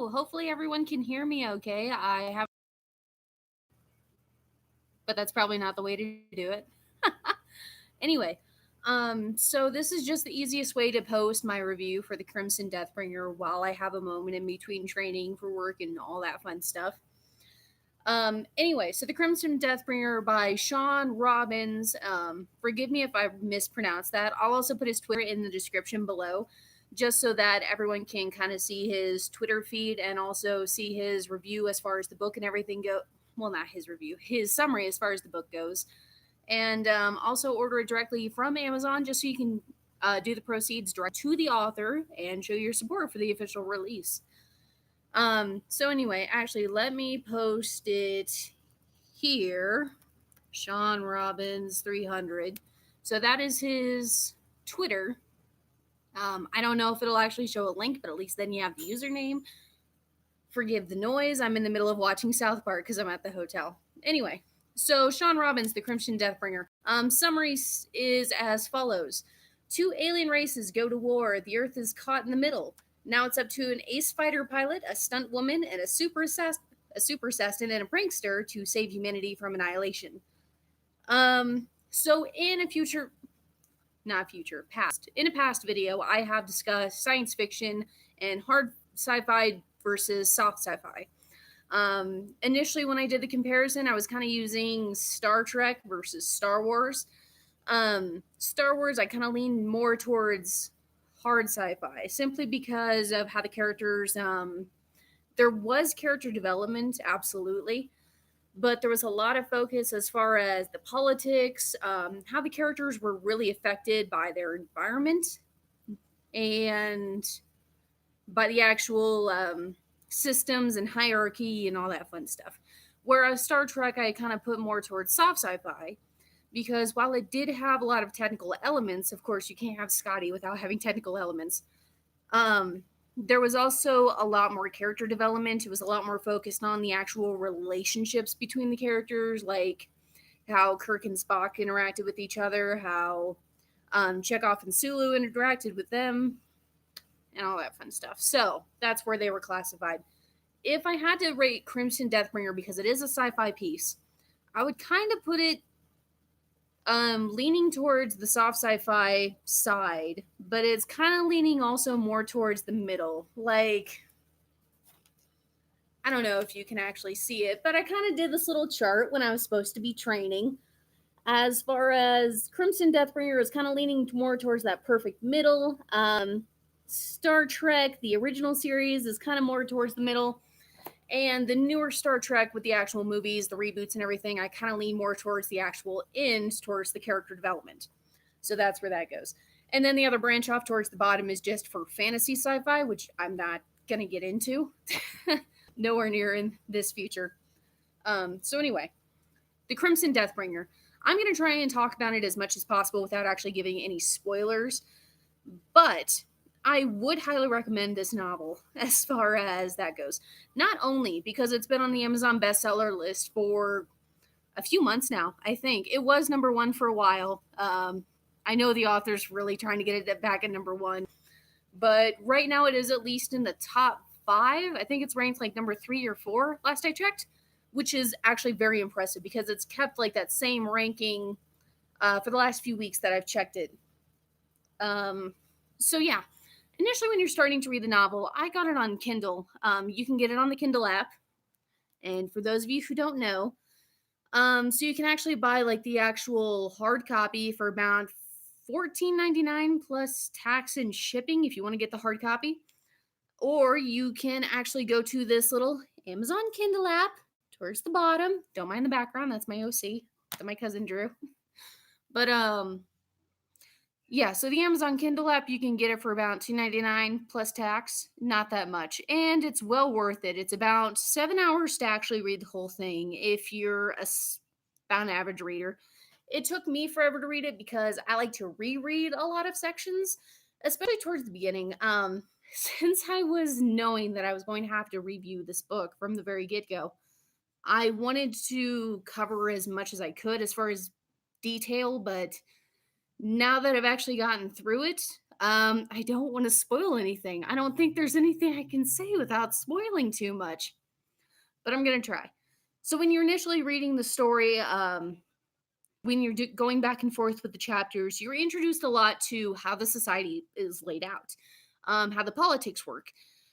Hello. Hopefully everyone can hear me okay. I have but that's probably not the way to do it. Anyway, so this is just the easiest way to post my review for the Crimson Deathbringer while I have a moment in between training for work and all that fun stuff. Anyway, so the Crimson Deathbringer by Sean Robbins. Forgive me if I mispronounced that. I'll also put his Twitter in the description below, just so that everyone can kind of see his Twitter feed and also see his review as far as the book and everything go. Well, not his review, his summary as far as the book goes, and also order it directly from Amazon, just so you can do the proceeds direct to the author and show your support for the official release. So anyway, actually, let me post it here. Sean Robbins 300. So that is his Twitter. I don't know if it'll actually show a link, but at least then you have the username. Forgive the noise. I'm in the middle of watching South Park because I'm at the hotel. Anyway, so Sean Robbins, the Crimson Deathbringer. Summary is as follows. Two alien races go to war. The Earth is caught in the middle. Now it's up to an ace fighter pilot, a stunt woman, and a super assassin and a prankster to save humanity from annihilation. So in a future, not future, past, in a past video, I have discussed science fiction and hard sci-fi versus soft sci-fi. Initially, when I did the comparison, I was kind of using Star Trek versus Star Wars. Star Wars, I kind of lean more towards hard sci-fi, simply because of how the characters. There was character development, absolutely, but there was a lot of focus as far as the politics, how the characters were really affected by their environment, and by the actual systems and hierarchy and all that fun stuff. Whereas Star Trek, I kind of put more towards soft sci-fi, because while it did have a lot of technical elements, of course, you can't have Scotty without having technical elements. There was also a lot more character development. It was a lot more focused on the actual relationships between the characters, like how Kirk and Spock interacted with each other, how Chekhov and Sulu interacted with them, and all that fun stuff. So that's where they were classified. If I had to rate Crimson Deathbringer, because it is a sci-fi piece, I would kind of put it leaning towards the soft sci-fi side, but it's kind of leaning also more towards the middle. Like, I don't know if you can actually see it, but I kind of did this little chart when I was supposed to be training. As far as Crimson Deathbringer is kind of leaning more towards that perfect middle. Star Trek, the original series, is kind of more towards the middle. And the newer Star Trek with the actual movies, the reboots and everything, I kind of lean more towards the actual end, towards the character development. So that's where that goes. And then the other branch off towards the bottom is just for fantasy sci-fi, which I'm not going to get into. Nowhere near in this future. So anyway, the Crimson Deathbringer. I'm going to try and talk about it as much as possible without actually giving any spoilers. But I would highly recommend this novel as far as that goes. Not only because it's been on the Amazon bestseller list for a few months now, I think. It was number one for a while. I know the author's really trying to get it back at number one. But right now it is at least in the top 5. I think it's ranked like number 3 or 4 last I checked, which is actually very impressive because it's kept like that same ranking for the last few weeks that I've checked it. So yeah, initially when you're starting to read the novel, I got it on Kindle. You can get it on the Kindle app. And for those of you who don't know, so you can actually buy like the actual hard copy for about $14.99 plus tax and shipping if you want to get the hard copy. Or you can actually go to this little Amazon Kindle app towards the bottom. Don't mind the background, that's my OC that my cousin drew. But yeah, so the Amazon Kindle app, you can get it for about $2.99 plus tax. Not that much. And it's well worth it. It's about 7 hours to actually read the whole thing if you're about an average reader. It took me forever to read it because I like to reread a lot of sections, especially towards the beginning. Since I was knowing that I was going to have to review this book from the very get-go, I wanted to cover as much as I could as far as detail, but now that I've actually gotten through it, I don't want to spoil anything. I don't think there's anything I can say without spoiling too much, but I'm gonna try. So when you're initially reading the story, when you're going back and forth with the chapters, you're introduced a lot to how the society is laid out, how the politics work,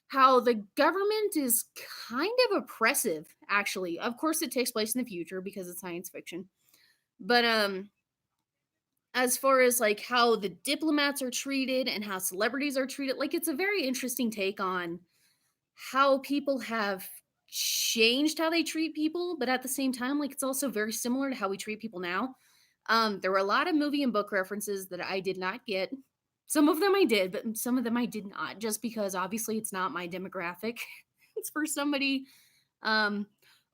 how the government is kind of oppressive. Actually, of course, it takes place in the future because it's science fiction, but as far as like how the diplomats are treated and how celebrities are treated, like it's a very interesting take on how people have changed how they treat people, but at the same time, like it's also very similar to how we treat people now. There were a lot of movie and book references that I did not get. Some of them I did, but some of them I did not, just because obviously it's not my demographic. It's for somebody um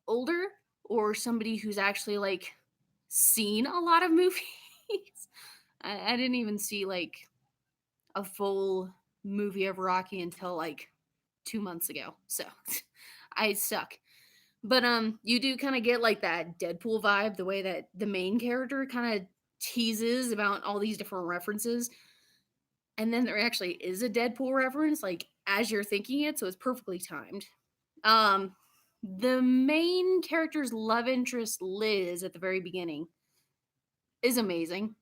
older or somebody who's actually like seen a lot of movies. I didn't even see like a full movie of Rocky until like 2 months ago. So I suck. But you do kind of get like that Deadpool vibe, the way that the main character kind of teases about all these different references. And then there actually is a Deadpool reference, like as you're thinking it, so it's perfectly timed. Um the main character's love interest, Liz, at the very beginning, is amazing.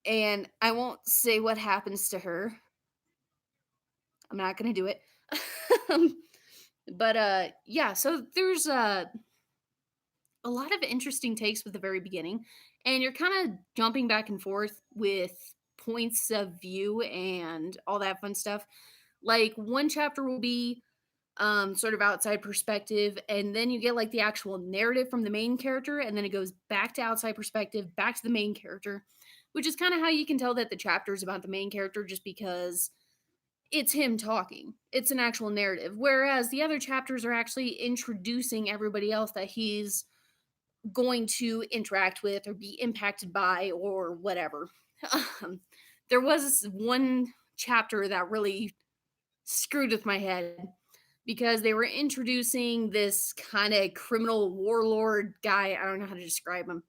And I won't say what happens to her. I'm not gonna do it. Um, but yeah, so there's a lot of interesting takes with the very beginning, and you're kind of jumping back and forth with points of view and all that fun stuff. Like one chapter will be sort of outside perspective, and then you get like the actual narrative from the main character, and then it goes back to outside perspective, back to the main character, which is kind of how you can tell that the chapter is about the main character, just because it's him talking. It's an actual narrative. Whereas the other chapters are actually introducing everybody else that he's going to interact with or be impacted by or whatever. Um, there was one chapter that really screwed with my head because they were introducing this kind of criminal warlord guy. I don't know how to describe him.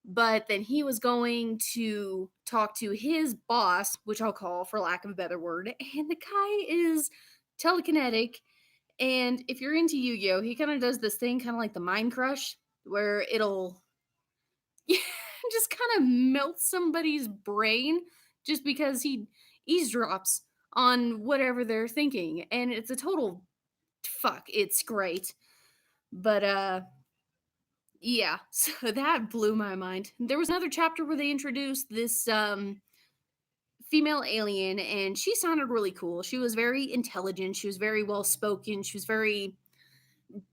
But then he was going to talk to his boss, which I'll call for lack of a better word. And the guy is telekinetic. And if you're into Yu Gi Oh!, he kind of does this thing, kind of like the Mind Crush, where it'll just kind of melt somebody's brain just because he eavesdrops on whatever they're thinking. And it's a total fuck. It's great. But yeah, so that blew my mind. There was another chapter where they introduced this female alien, and she sounded really cool. She was very intelligent, she was very well spoken, she was very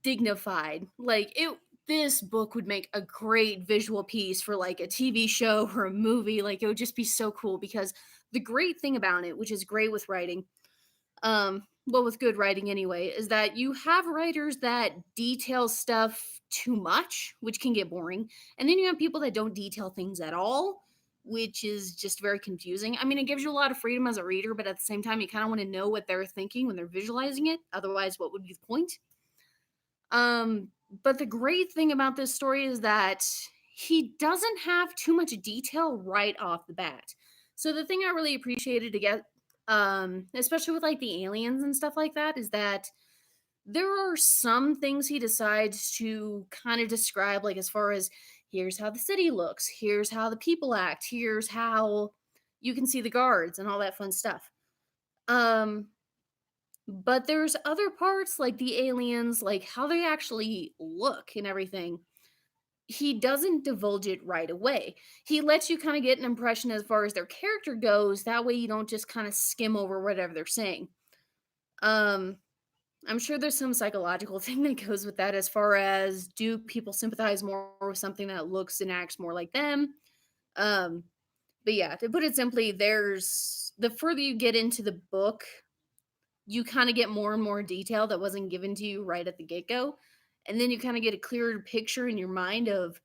dignified. Like it, this book would make a great visual piece for like a TV show or a movie. Like it would just be so cool because the great thing about it, which is great with writing, well, with good writing anyway, is that you have writers that detail stuff too much, which can get boring, and then you have people that don't detail things at all, which is just very confusing. I mean, it gives you a lot of freedom as a reader, but at the same time you kind of want to know what they're thinking when they're visualizing it, otherwise what would be the point? um but the great thing about this story is that he doesn't have too much detail right off the bat. So the thing I really appreciated to get, especially with like the aliens and stuff like that, is that there are some things he decides to kind of describe, like as far as here's how the city looks, here's how the people act, here's how you can see the guards and all that fun stuff. um but there's other parts like the aliens, like how they actually look and everything. He doesn't divulge it right away. He lets you kind of get an impression as far as their character goes. That way you don't just kind of skim over whatever they're saying. Um, I'm sure there's some psychological thing that goes with that as far as do people sympathize more with something that looks and acts more like them? Um, but yeah, to put it simply, there's the further you get into the book, you kind of get more and more detail that wasn't given to you right at the get-go, and then you kind of get a clearer picture in your mind of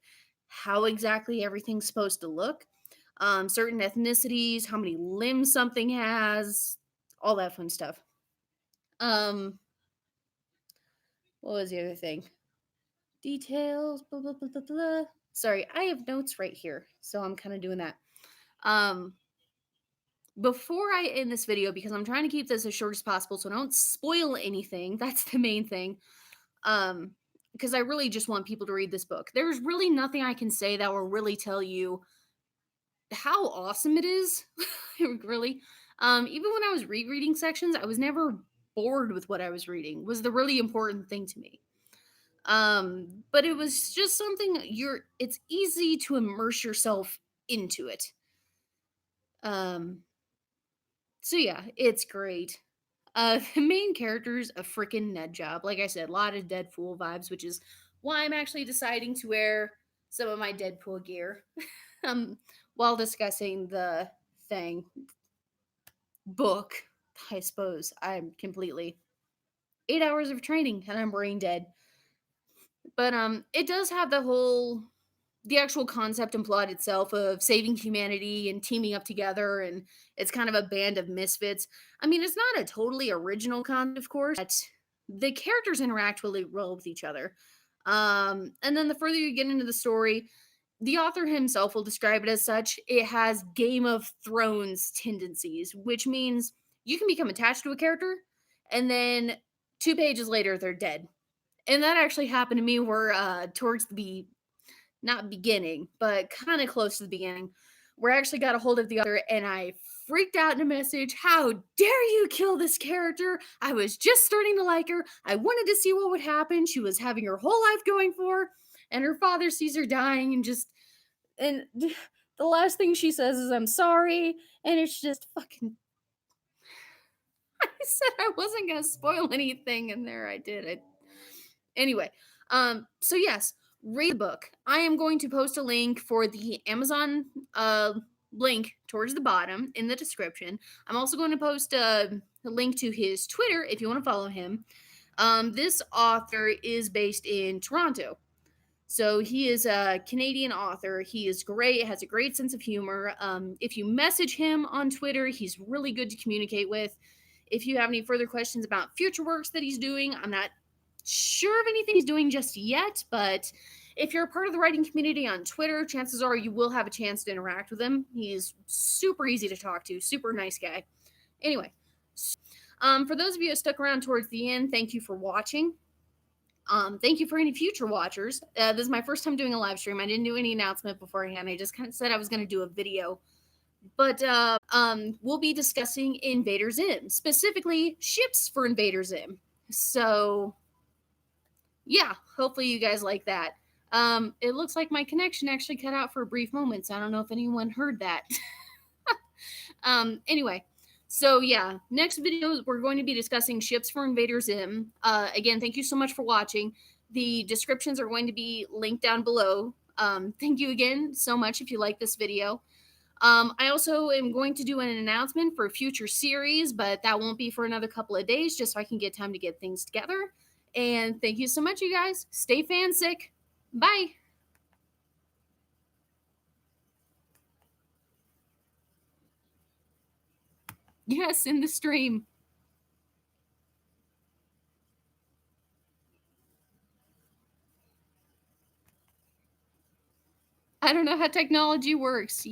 how exactly everything's supposed to look, certain ethnicities, how many limbs something has, all that fun stuff. um what was the other thing? Details, blah blah blah blah blah. Sorry, I have notes right here, so I'm kind of doing that. um before I end this video, because I'm trying to keep this as short as possible so I don't spoil anything, that's the main thing. Um, because I really just want people to read this book. There's really nothing I can say that will really tell you how awesome it is. Really. Even when I was rereading sections, I was never bored with what I was reading. Was the really important thing to me. But it was just something it's easy to immerse yourself into it. Um, so yeah, it's great. The main character's a freaking Ned job. Like I said, a lot of Deadpool vibes, which is why I'm actually deciding to wear some of my Deadpool gear um while discussing the thing book. I suppose I'm completely 8 hours of training and I'm brain dead. But it does have the actual concept and plot itself of saving humanity and teaming up together, and it's kind of a band of misfits. I mean, it's not a totally original concept, of course, but the characters interact really well with each other. And then the further you get into the story, the author himself will describe it as such. It has Game of Thrones tendencies, which means you can become attached to a character, and then 2 pages later, they're dead. And that actually happened to me where towards the not beginning, but kind of close to the beginning, where I actually got a hold of the author and I freaked out in a message. How dare you kill this character? I was just starting to like her. I wanted to see what would happen. She was having her whole life going for her, and her father sees her dying and the last thing she says is I'm sorry, and it's just fucking I said I wasn't going to spoil anything and there I did it. Anyway, so yes, read the book. I am going to post a link for the Amazon link towards the bottom in the description. I'm also going to post a link to his Twitter if you want to follow him. This author is based in Toronto. So he is a Canadian author. He is great, has a great sense of humor. If you message him on Twitter, he's really good to communicate with. If you have any further questions about future works that he's doing, I'm not sure of anything he's doing just yet, but if you're a part of the writing community on Twitter, chances are you will have a chance to interact with him. He's super easy to talk to, super nice guy. Anyway, for those of you that stuck around towards the end, thank you for watching. Thank you for any future watchers. This is my first time doing a live stream. I didn't do any announcement beforehand. I just kind of said I was going to do a video. But we'll be discussing Invader Zim, specifically ships for Invader Zim. So yeah, hopefully you guys like that. It looks like my connection actually cut out for a brief moment, so I don't know if anyone heard that. Anyway, so yeah, next video we're going to be discussing ships for Invader Zim. Again, thank you so much for watching. The descriptions are going to be linked down below. Thank you again so much if you like this video. I also am going to do an announcement for a future series, but that won't be for another couple of days, just so I can get time to get things together. And thank you so much, you guys. Stay fansick. Bye. Yes, in the stream. I don't know how technology works.